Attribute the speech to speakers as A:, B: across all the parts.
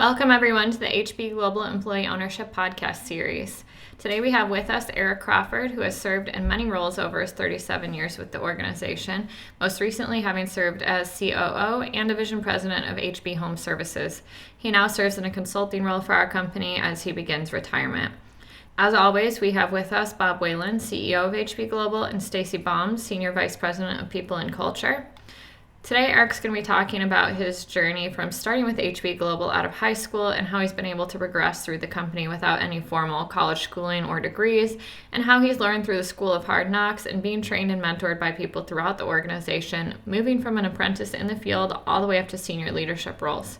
A: Welcome, everyone, to the HB Global Employee Ownership Podcast Series. Today we have with us Eric Crawford, who has served in many roles over his 37 years with the organization, most recently having served as COO and Division President of HB Home Services. He now serves in a consulting role for our company as he begins retirement. As always, we have with us Bob Whalen, CEO of HB Global, and Stacy Baum, Senior Vice President of People and Culture. Today, Eric's going to be talking about his journey from starting with HB Global out of high school and how he's been able to progress through the company without any formal college schooling or degrees, and how he's learned through the School of Hard Knocks and being trained and mentored by people throughout the organization, moving from an apprentice in the field all the way up to senior leadership roles.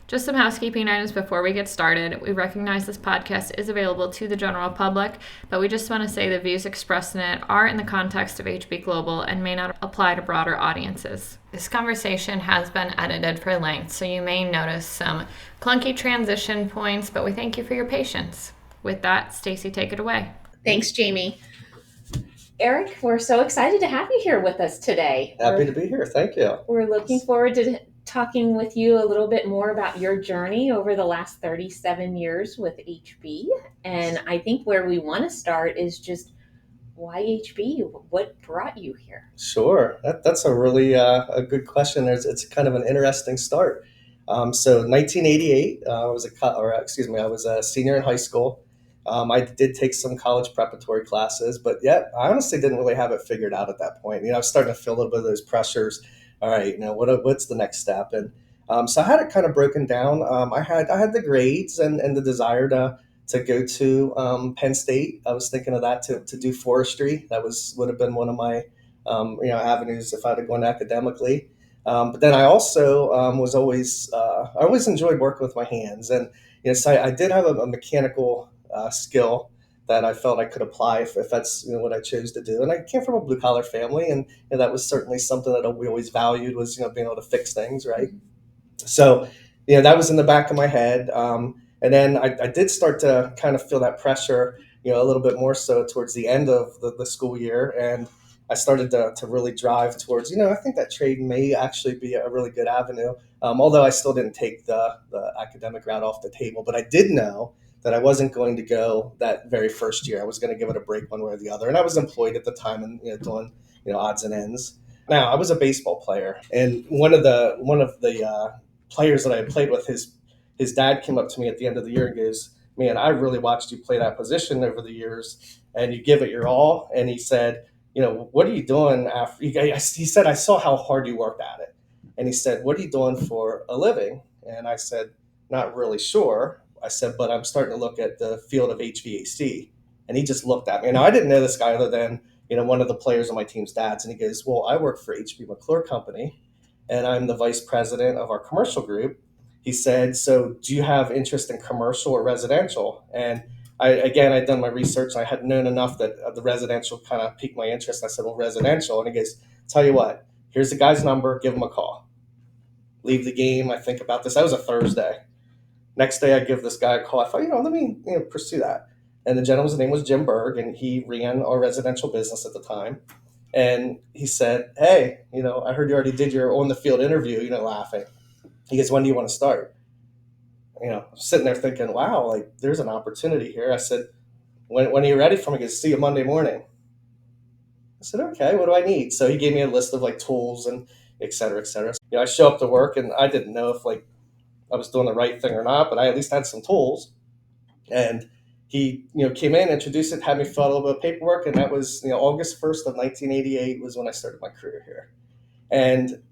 A: Just some housekeeping items before we get started. We recognize this podcast is available to the general public, but we just want to say the views expressed in it are in the context of HB Global and may not apply to broader audiences. This conversation has been edited for length, so you may notice some clunky transition points, but we thank you for your patience. With that, Stacy, take it away.
B: Thanks, Jamie. Eric, we're so excited to have you here with us today.
C: Happy to be here. Thank you.
B: We're looking forward to talking with you a little bit more about your journey over the last 37 years with HB. And I think where we want to start is just why HB? What brought you here?
C: Sure. That's a really a good question. It's kind of an interesting start. So 1988, I was a senior in high school. I did take some college preparatory classes, but yet I honestly didn't really have it figured out at that point. I was starting to feel a little bit of those pressures. All right, what's the next step? And so I had it kind of broken down. I had the grades and the desire to go to Penn State. I was thinking of that to do forestry. That would have been one of my avenues if I'd have gone academically. But then I also was always I always enjoyed working with my hands, and so I did have a mechanical skill that I felt I could apply if that's what I chose to do. And I came from a blue collar family, and that was certainly something that we always valued was being able to fix things, right? So that was in the back of my head. And then I did start to kind of feel that pressure, a little bit more so towards the end of the school year. And I started to really drive towards, I think that trade may actually be a really good avenue, although I still didn't take the academic route off the table. But I did know that I wasn't going to go that very first year. I was going to give it a break one way or the other. And I was employed at the time and doing odds and ends. Now, I was a baseball player, and one of the players that I had played with, his dad came up to me at the end of the year and goes, "Man, I really watched you play that position over the years, and you give it your all." And he said, "What are you doing after?" He said, "I saw how hard you worked at it." And he said, "What are you doing for a living?" And I said, "Not really sure." I said, "But I'm starting to look at the field of HVAC." And he just looked at me. Now, I didn't know this guy other than one of the players on my team's dads. And he goes, "Well, I work for HB McClure Company, and I'm the vice president of our commercial group." He said, "So do you have interest in commercial or residential?" And I'd done my research. I had known enough that the residential kind of piqued my interest. I said, "Well, residential." And he goes, "Tell you what, here's the guy's number. Give him a call." Leave the game. I think about this. That was a Thursday. Next day, I give this guy a call. I thought, let me pursue that. And the gentleman's name was Jim Berg, and he ran our residential business at the time. And he said, "Hey, I heard you already did your on-the-field interview," laughing. He goes, "When do you want to start?" Sitting there thinking, wow, like there's an opportunity here. I said, when are you ready for me? He goes, "See you Monday morning." I said, "Okay, what do I need?" So he gave me a list of like tools and et cetera, et cetera. I show up to work, and I didn't know if I was doing the right thing or not, but I at least had some tools. And he, came in, introduced it, had me fill out a little bit of paperwork. And that was, August 1st of 1988 was when I started my career here. And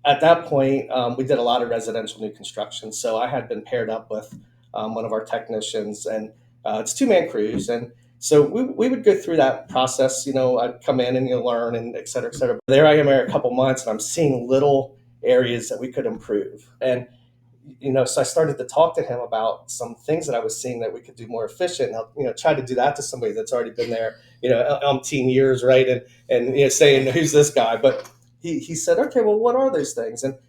C: at that point, we did a lot of residential new construction. So I had been paired up with one of our technicians, and it's two-man crews. And so we would go through that process. I'd come in and learn and et cetera, et cetera. There I am here a couple months, and I'm seeing little areas that we could improve. And so I started to talk to him about some things that I was seeing that we could do more efficient. And try to do that to somebody that's already been there, umpteen years, right? And saying, "Who's this guy?" But he said, "Okay, well, what are those things?" And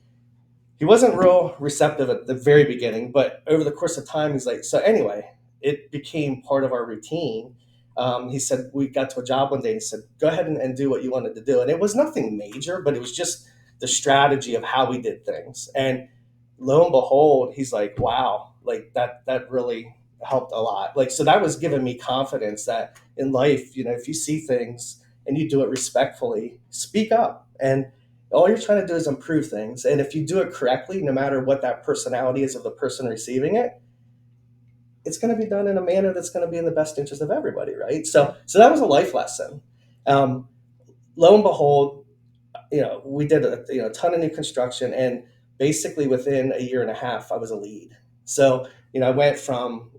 C: he wasn't real receptive at the very beginning, but over the course of time, he's like, so anyway, it became part of our routine. He said, we got to a job one day, and he said, "Go ahead and do what you wanted to do." And it was nothing major, but it was just the strategy of how we did things. And lo and behold, he's like, "Wow, like that really helped a lot. Like, so that was giving me confidence that in life, if you see things and you do it respectfully, speak up. And all you're trying to do is improve things. And if you do it correctly, no matter what that personality is of the person receiving it, it's going to be done in a manner that's going to be in the best interest of everybody, right? So that was a life lesson. Um, Lo and behold, we did a ton of new construction, and basically within a year and a half, I was a lead. So I went from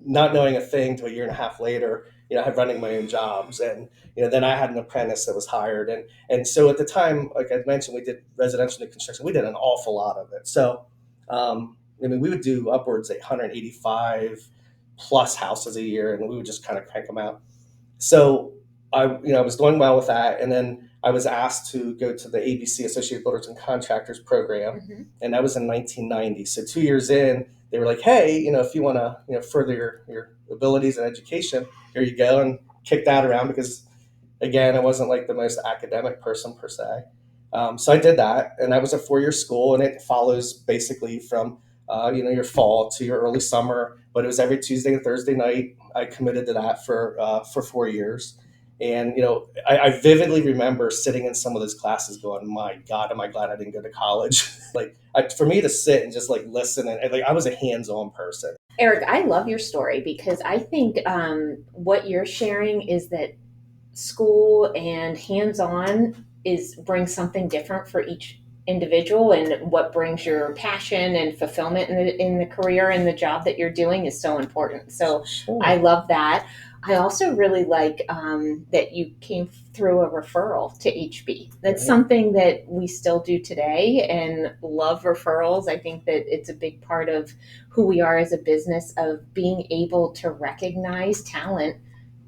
C: not knowing a thing to a year and a half later, had running my own jobs, and then I had an apprentice that was hired, and so at the time, like I mentioned, we did residential new construction. We did an awful lot of it. So, we would do upwards of 185 plus houses a year, and we would just kind of crank them out. So I was doing well with that, and then I was asked to go to the ABC Associated Builders and Contractors program, and that was in 1990. So 2 years in, they were like, "Hey, if you want to further your abilities and education, here you go," and kick that around because, again, I wasn't like the most academic person per se. So I did that, and that was a 4-year school, and it follows basically from your fall to your early summer. But it was every Tuesday and Thursday night. I committed to that for 4 years, and I vividly remember sitting in some of those classes, going, "My God, am I glad I didn't go to college?" For me to sit and just like listen, and like I was a hands-on person.
B: Eric, I love your story because I think what you're sharing is that school and hands-on brings something different for each individual, and what brings your passion and fulfillment in the career and the job that you're doing is so important. So
C: Sure.
B: I love that. I also really like that you came through a referral to HB. That's
C: Right.
B: something that we still do today, and love referrals. I think that it's a big part of who we are as a business, of being able to recognize talent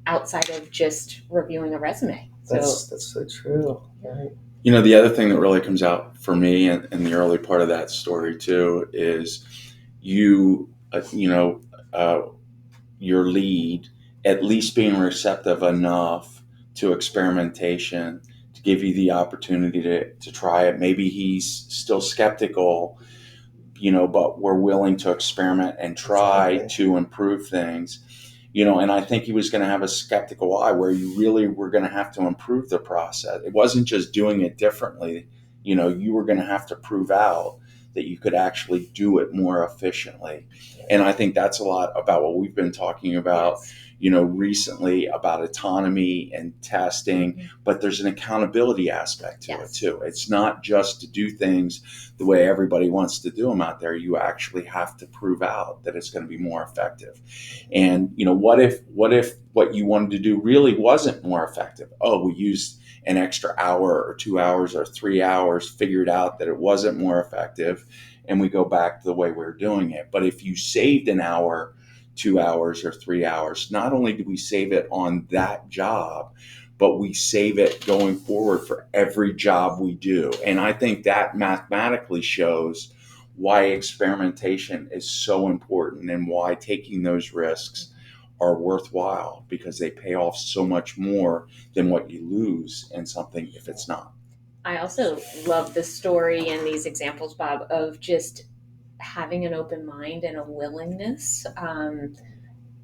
B: outside of just reviewing a resume.
C: That's so true. Right.
D: The other thing that really comes out for me in the early part of that story too is your lead at least being receptive enough to experimentation to give you the opportunity to try it. Maybe he's still skeptical, but we're willing to experiment and try
C: Exactly.
D: to improve things. And I think he was going to have a skeptical eye where you really were going to have to improve the process. It wasn't just doing it differently. You were going to have to prove out that you could actually do it more efficiently. And I think that's a lot about what we've been talking about, recently, about autonomy and testing, but there's an accountability aspect to it too. It's not just to do things the way everybody wants to do them out there. You actually have to prove out that it's going to be more effective. And, what if what you wanted to do really wasn't more effective? Oh, we used an extra hour or 2 hours or 3 hours, figured out that it wasn't more effective, and we go back to the way we were doing it. But if you saved an hour, 2 hours, or 3 hours, not only do we save it on that job, but we save it going forward for every job we do. And I think that mathematically shows why experimentation is so important and why taking those risks are worthwhile, because they pay off so much more than what you lose in something if it's not.
B: I also love the story and these examples, Bob, of just having an open mind and a willingness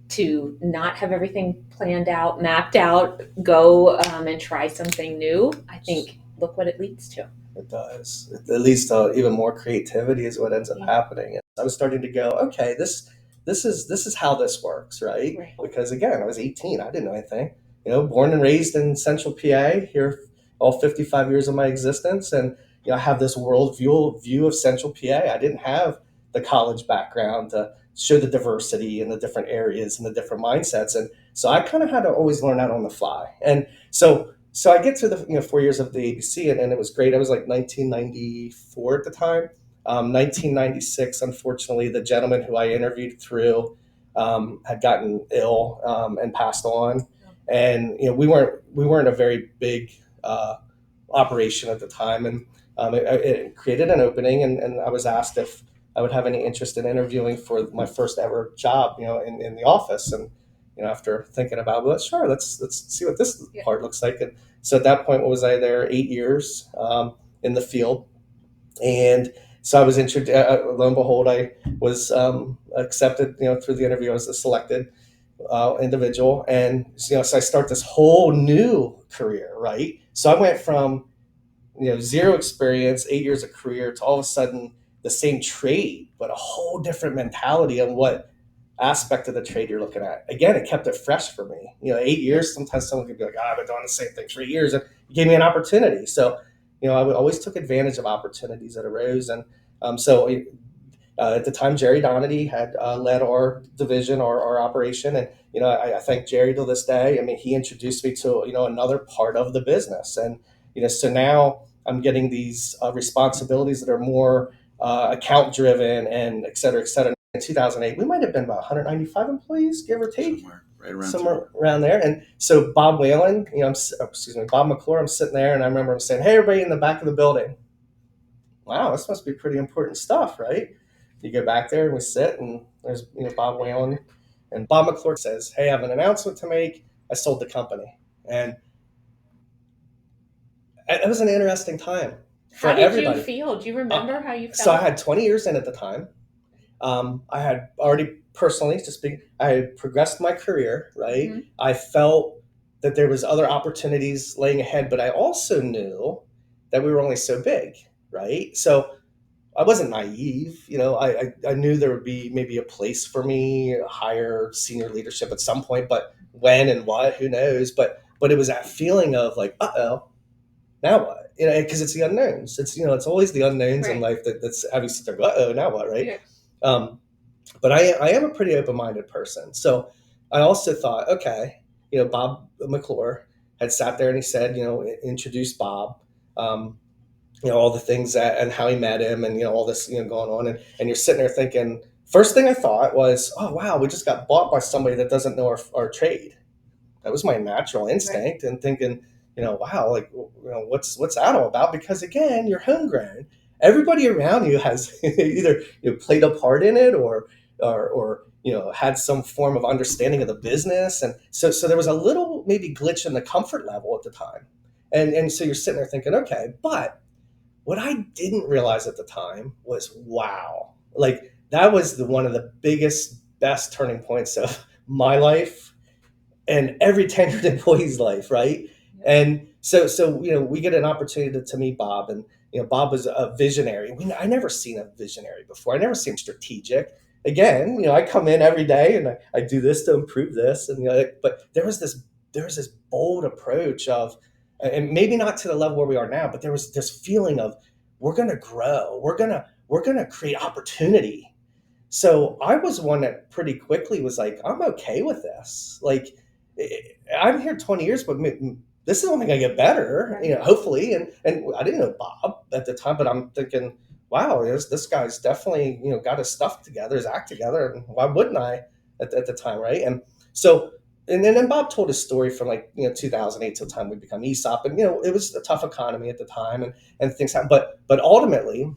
B: to not have everything planned out, mapped out, go and try something new. I think, look what it leads to.
C: It does. It leads to even more creativity is what ends up happening. And I was starting to go, okay, this is how this works, right? Because again, I was 18. I didn't know anything. Born and raised in Central PA, here all 55 years of my existence, and I have this world view of Central PA. I didn't have the college background to show the diversity in the different areas and the different mindsets, and so I kind of had to always learn that on the fly. And so I get through the 4 years of the ABC, and it was great. I was like 1994 at the time. 1996, unfortunately, the gentleman who I interviewed through had gotten ill and passed on, and we weren't a very big operation at the time, and it created an opening, and I was asked if I would have any interest in interviewing for my first ever job, in the office, and after thinking about, well, sure, let's see what this part looks like, and so at that point, what was I there 8 years in the field, and so I was introduced. Lo and behold, I was accepted. Through the interview, I was a selected individual, and so I start this whole new career, right? So I went from zero experience, 8 years of career, to all of a sudden the same trade, but a whole different mentality on what aspect of the trade you're looking at. Again, it kept it fresh for me. 8 years, sometimes someone could be like, I've been doing the same thing for 8 years. And it gave me an opportunity. So, I would always took advantage of opportunities that arose. And at the time, Jerry Donady had led our division, our operation. And, I thank Jerry to this day. I mean, he introduced me to, another part of the business. And, so now I'm getting these responsibilities that are more account driven and et cetera, et cetera. In 2008, we might have been about 195 employees, give or take, somewhere around there. And so Bob Whalen, Bob McClure, I'm sitting there, and I remember him saying, "Hey, everybody in the back of the building, wow, this must be pretty important stuff, right?" You go back there and we sit, and there's Bob Whalen, and Bob McClure says, "Hey, I have an announcement to make. I sold the company," and it was an interesting time for everybody.
B: How did you feel? Do you remember how you felt?
C: So I had 20 years in at the time. I had already personally, to speak, I had progressed my career, right? Mm-hmm. I felt that there was other opportunities laying ahead, but I also knew that we were only so big, right? So I wasn't naive. I knew there would be maybe a place for me, higher senior leadership at some point, but when and what, who knows? But it was that feeling of like, uh-oh, now what? Because it's the unknowns. It's always the unknowns in life that's having to sit there, uh-oh, now what, right? Yeah. But I am a pretty open-minded person. So I also thought, okay, Bob McClure had sat there and he said, introduce Bob, all the things and how he met him and, all this, going on. And you're sitting there thinking, first thing I thought was, oh, wow, we just got bought by somebody that doesn't know our trade. That was my natural instinct, and thinking, wow, like, what's that all about? Because again, you're homegrown. Everybody around you has either played a part in it or had some form of understanding of the business, and so there was a little maybe glitch in the comfort level at the time, and so you're sitting there thinking, okay, but what I didn't realize at the time was, wow, like that was one of the biggest, best turning points of my life and every tenured employee's life, right? And so we get an opportunity to meet Bob, and Bob was a visionary. I never seen a visionary before. I never seen strategic. Again, I come in every day and I do this to improve this, and but there was this bold approach of, and maybe not to the level where we are now, but there was this feeling of we're going to grow, we're going to create opportunity. So I was one that pretty quickly was like, I'm okay with this. Like, I'm here 20 years, but this is only going to get better, hopefully. And I didn't know Bob at the time, but I'm thinking, wow, this guy's definitely, got his stuff together, his act together. And why wouldn't I at the time, right? And so, and then Bob told his story from 2008 to the time we become ESOP. And, it was a tough economy at the time and things happened. But ultimately,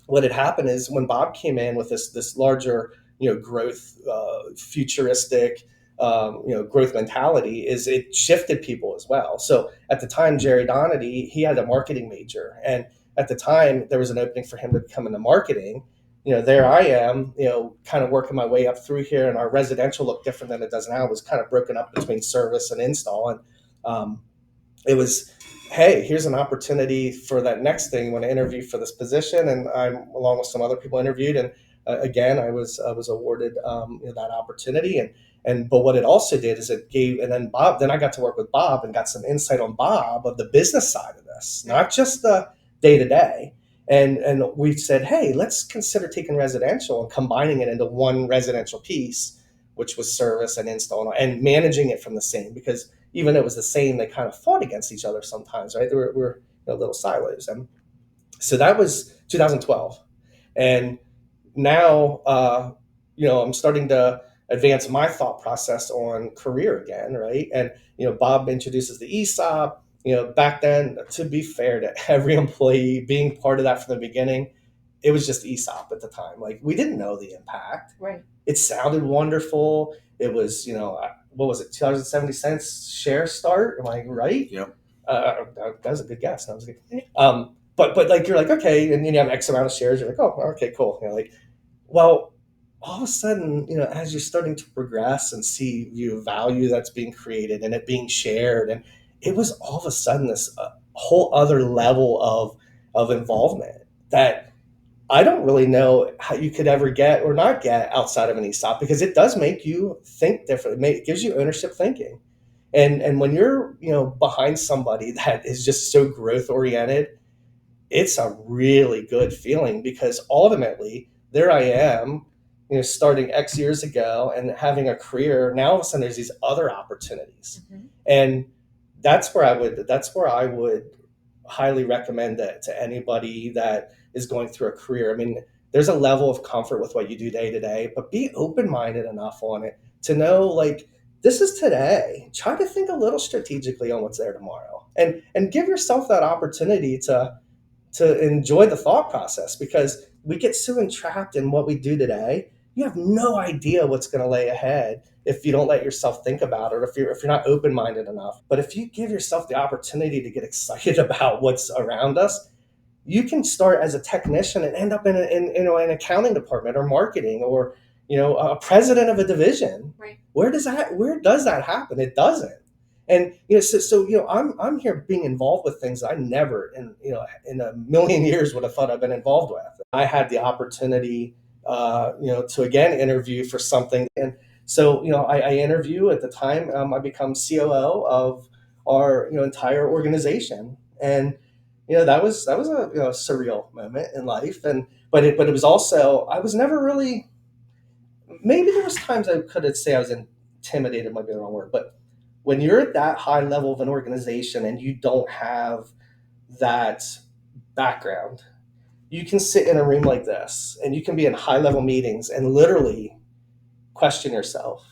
C: what had happened is when Bob came in with this larger, growth, futuristic, growth mentality, is it shifted people as well. So at the time, Jerry Donady, he had a marketing major, and at the time there was an opening for him to become into marketing. There I am, kind of working my way up through here, and our residential looked different than it does now. It was kind of broken up between service and install, and it was, hey, here's an opportunity for that next thing. You want to interview for this position, and I'm along with some other people interviewed, and again, I was awarded that opportunity, but what it also did is it gave, and then I got to work with Bob and got some insight on Bob of the business side of this, not just the day to day. And we said, hey, let's consider taking residential and combining it into one residential piece, which was service and install, and managing it from the same, because even though it was the same, they kind of fought against each other sometimes, right? There were little silos. And so that was 2012. And now, I'm starting to advance my thought process on career again, right? And, Bob introduces the ESOP. Back then, to be fair to every employee, being part of that from the beginning, it was just ESOP at the time. Like, we didn't know the impact.
B: Right.
C: It sounded wonderful. It was, what was it, 2.70 share start? Am I right?
D: Yep.
C: That was a good guess. That was good. but like you're like, okay, and you have X amount of shares. You're like, oh, okay, cool. Like, well, all of a sudden, as you're starting to progress and see the value that's being created and it being shared, and it was all of a sudden this whole other level of involvement that I don't really know how you could ever get or not get outside of an ESOP, because it does make you think differently. It gives you ownership thinking. And when you're, behind somebody that is just so growth oriented, it's a really good feeling, because ultimately there I am, starting X years ago and having a career. Now all of a sudden there's these other opportunities.
B: Mm-hmm.
C: And that's where I would highly recommend that to anybody that is going through a career. I mean, there's a level of comfort with what you do day to day, but be open-minded enough on it to know, like, this is today. Try to think a little strategically on what's there tomorrow, and give yourself that opportunity to enjoy the thought process, because we get so entrapped in what we do today. You have no idea what's going to lay ahead if you don't let yourself think about it, or if you're not open-minded enough. But if you give yourself the opportunity to get excited about what's around us, you can start as a technician and end up in an accounting department or marketing, or a president of a division.
B: Right.
C: Where does that happen? It doesn't. And I'm here being involved with things I never in a million years would have thought I've been involved with. I had the opportunity to again interview for something. And so I interview at the time. I become COO of our entire organization. And that was a surreal moment in life. And but it was also, I was never really, maybe there was times I could say I was intimidated, might be the wrong word, but when you're at that high level of an organization and you don't have that background, you can sit in a room like this and you can be in high level meetings and literally question yourself.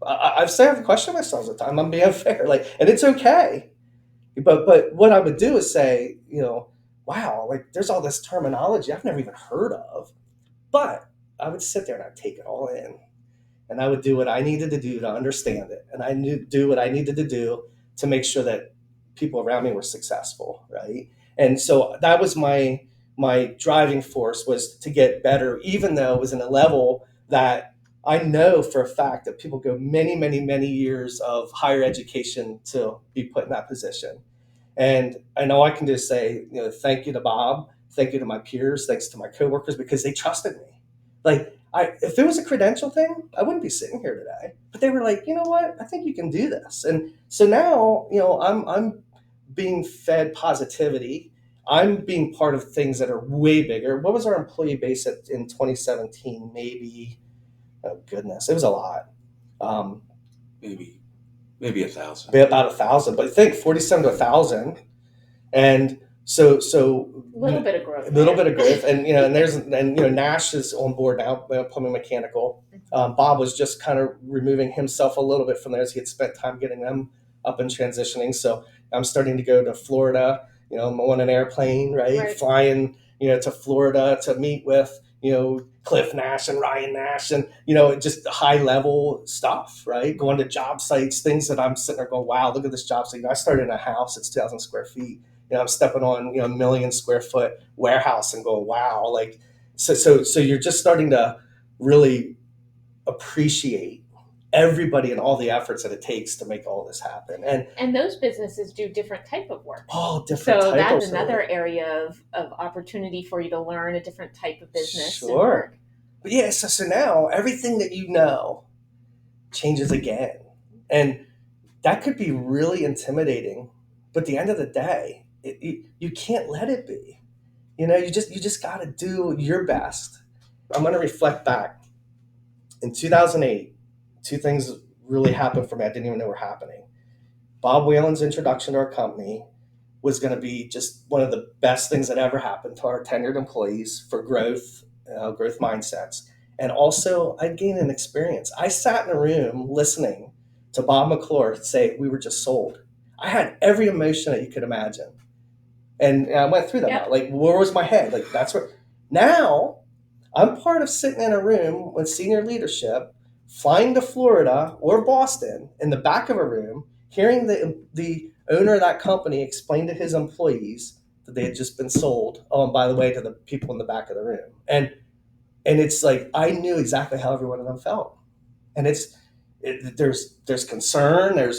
C: I've said I've questioned myself at the time. I'm being fair, and it's okay. But what I would do is say, wow, like, there's all this terminology I've never even heard of. But I would sit there and I'd take it all in. And I would do what I needed to do to understand it. And I knew do what I needed to do to make sure that people around me were successful, right? And so that was my driving force, was to get better, even though it was in a level that I know for a fact that people go many, many, many years of higher education to be put in that position. And I know I can just say, thank you to Bob, thank you to my peers, thanks to my coworkers, because they trusted me. Like, if it was a credential thing, I wouldn't be sitting here today. But they were like, you know what? I think you can do this. And so now, I'm being fed positivity. I'm being part of things that are way bigger. What was our employee base in 2017? Maybe, oh goodness, it was a lot.
D: Maybe 1,000.
C: About 1,000, but I think 47 to 1,000. And so
B: a little bit of growth.
C: And Nash is on board now, plumbing mechanical. Bob was just kind of removing himself a little bit from there, as he had spent time getting them up and transitioning. So I'm starting to go to Florida. I'm on an airplane, right? Flying, to Florida to meet with, Cliff Nash and Ryan Nash, and just high level stuff, right? Going to job sites, things that I'm sitting there going, wow, look at this job site. I started in a house that's 2,000 square feet. I'm stepping on a 1 million square foot warehouse and going, wow, like, so you're just starting to really appreciate everybody and all the efforts that it takes to make all this happen.
B: And those businesses do different type of work.
C: Oh, different.
B: So that's another area of opportunity for you to learn a different type of business.
C: Sure. But yeah, so now everything that changes again. And that could be really intimidating. But at the end of the day, you can't let it be. You just got to do your best. I'm going to reflect back. In 2008, two things really happened for me I didn't even know were happening. Bob Whalen's introduction to our company was going to be just one of the best things that ever happened to our tenured employees for growth mindsets. And also, I'd gained an experience. I sat in a room listening to Bob McClure say, we were just sold. I had every emotion that you could imagine. And I went through that.
B: Yep.
C: Like, where was my head? Like, that's where. Now, I'm part of sitting in a room with senior leadership, flying to Florida or Boston in the back of a room, hearing the owner of that company explain to his employees that they had just been sold. Oh, and by the way, to the people in the back of the room. And it's like I knew exactly how every one of them felt. And there's concern,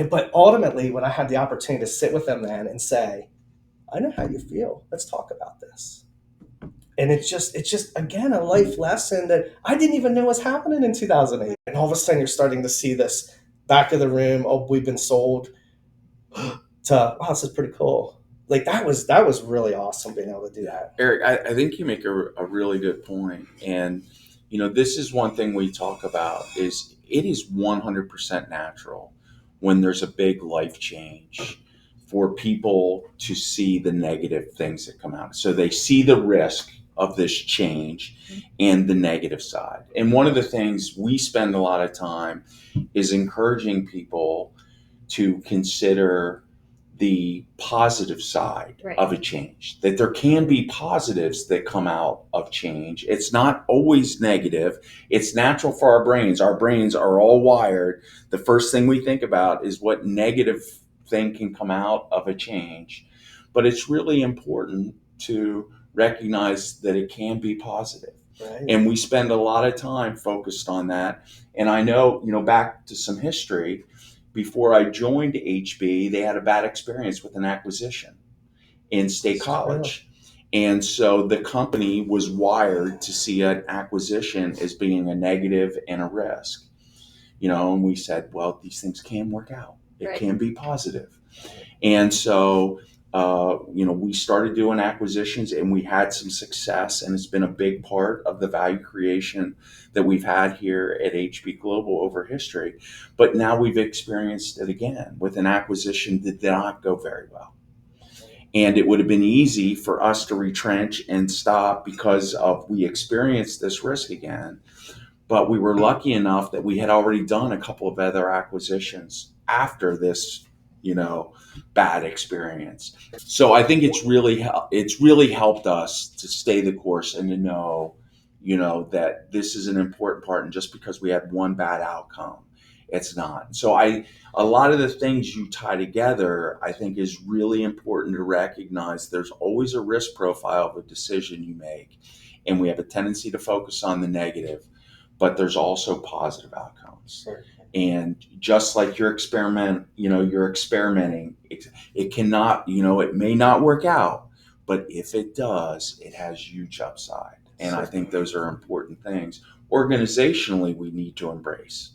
C: but ultimately when I had the opportunity to sit with them then and say, I know how you feel. Let's talk about this. And it's just again a life lesson that I didn't even know was happening in 2008. And all of a sudden you're starting to see this back of the room. Oh, we've been sold. To wow, this is pretty cool. Like that was really awesome being able to do that.
D: Eric, I think you make a really good point. And, this is one thing we talk about is it is 100% natural when there's a big life change for people to see the negative things that come out. So they see the risk of this change and the negative side. And one of the things we spend a lot of time is encouraging people to consider the positive side
B: Right.
D: of a change, that there can be positives that come out of change. It's not always negative. It's natural for our brains. Our brains are all wired. The first thing we think about is what negative thing can come out of a change. But it's really important to recognize that it can be positive.
C: Right.
D: And we spend a lot of time focused on that. And I know, back to some history, before I joined HB, they had a bad experience with an acquisition in State College. And so the company was wired to see an acquisition as being a negative and a risk. And we said, well, these things can work out. It
B: Right.
D: can be positive. And so, we started doing acquisitions and we had some success, and it's been a big part of the value creation that we've had here at HB Global over history. But now we've experienced it again with an acquisition that did not go very well. And it would have been easy for us to retrench and stop because we experienced this risk again. But we were lucky enough that we had already done a couple of other acquisitions after this, bad experience. So I think it's really helped us to stay the course and to know, that this is an important part. And just because we had one bad outcome, it's not. So a lot of the things you tie together, I think is really important to recognize. There's always a risk profile of a decision you make. And we have a tendency to focus on the negative, but there's also positive outcomes.
C: Sure.
D: And just like you're experimenting, it cannot, it may not work out, but if it does, it has huge upside. And I think those are important things. Organizationally, we need to embrace,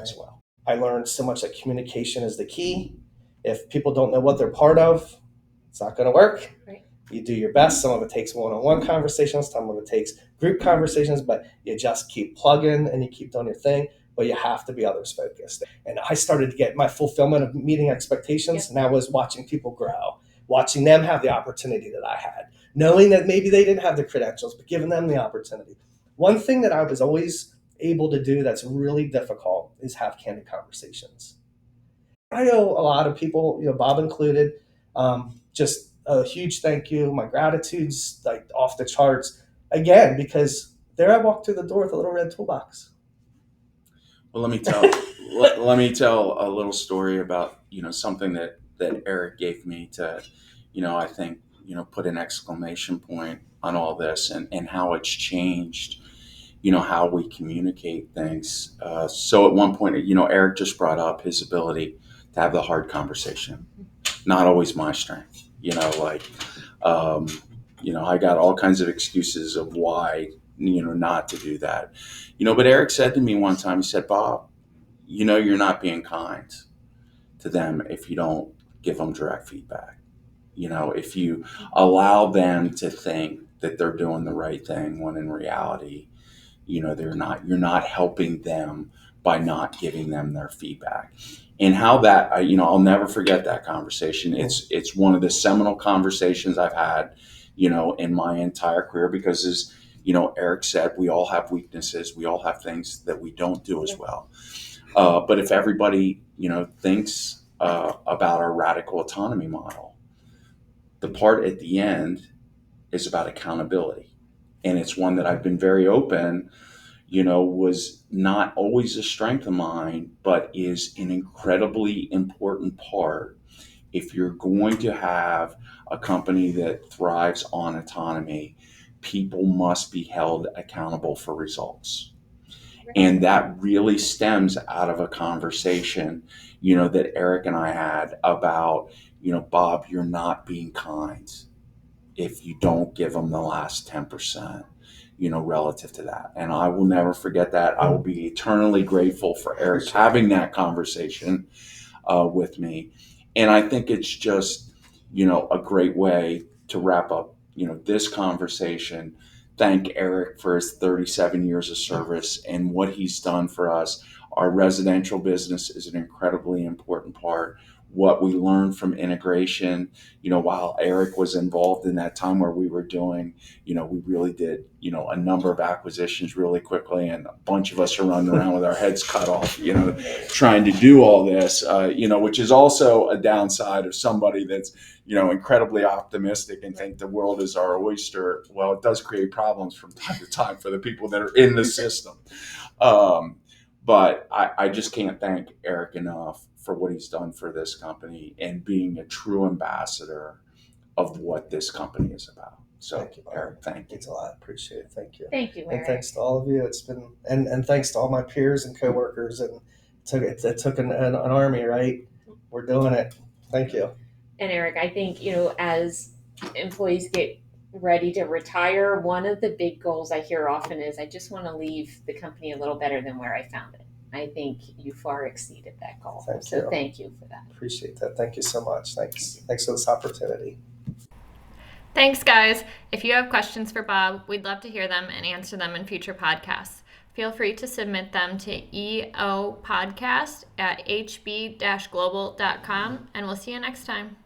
D: as well.
C: I learned so much that communication is the key. If people don't know what they're part of, it's not going to work.
B: Right.
C: You do your best. Some of it takes one-on-one conversations. Some of it takes group conversations, but you just keep plugging and you keep doing your thing. But you have to be others focused. And I started to get my fulfillment of meeting expectations.
B: Yeah.
C: And that was watching people grow, watching them have the opportunity that I had, knowing that maybe they didn't have the credentials, but giving them the opportunity. One thing that I was always able to do that's really difficult is have candid conversations. I know a lot of people, Bob included, just a huge thank you. My gratitude's like off the charts again, because there I walked through the door with a little red toolbox.
D: Well, let me tell a little story about, something that Eric gave me to, I think, put an exclamation point on all this and how it's changed, how we communicate things. So at one point, Eric just brought up his ability to have the hard conversation. Not always my strength, I got all kinds of excuses of why, not to do that. But Eric said to me one time, he said, Bob, you're not being kind to them if you don't give them direct feedback. If you allow them to think that they're doing the right thing when in reality, they're not. You're not helping them by not giving them their feedback. And how that, I'll never forget that conversation. It's one of the seminal conversations I've had, in my entire career, because as Eric said, we all have weaknesses. We all have things that we don't do as well. But if everybody, thinks about our radical autonomy model, the part at the end is about accountability. And it's one that I've been very open, was not always a strength of mine, but is an incredibly important part, if you're going to have a company that thrives on autonomy, people must be held accountable for results. And that really stems out of a conversation, that Eric and I had about, Bob, you're not being kind if you don't give them the last 10%, relative to that. And I will never forget that. I will be eternally grateful for Eric having that conversation with me. And I think it's just, a great way to wrap up, this conversation. Thank Eric for his 37 years of service and what he's done for us. Our residential business is an incredibly important part. What we learned from integration, while Eric was involved in that time where we were doing, we really did, a number of acquisitions really quickly, and a bunch of us are running around with our heads cut off, trying to do all this, which is also a downside of somebody that's, incredibly optimistic and think the world is our oyster. Well, it does create problems from time to time for the people that are in the system. But I just can't thank Eric enough for what he's done for this company and being a true ambassador of what this company is about. So,
C: thank you,
D: Eric, thank you.
C: It's a lot. Appreciate it. Thank you.
B: Thank you, Eric.
C: And thanks to all of you. It's been, and thanks to all my peers and coworkers. And it took an army, right? We're doing it. Thank you.
B: And Eric, I think, as employees get ready to retire, one of the big goals I hear often is, I just want to leave the company a little better than where I found it. I think you far exceeded that goal. Thank you for that.
C: Appreciate that. Thank you so much. Thanks for this opportunity.
A: Thanks, guys. If you have questions for Bob, we'd love to hear them and answer them in future podcasts. Feel free to submit them to eopodcast@hb-global.com, and we'll see you next time.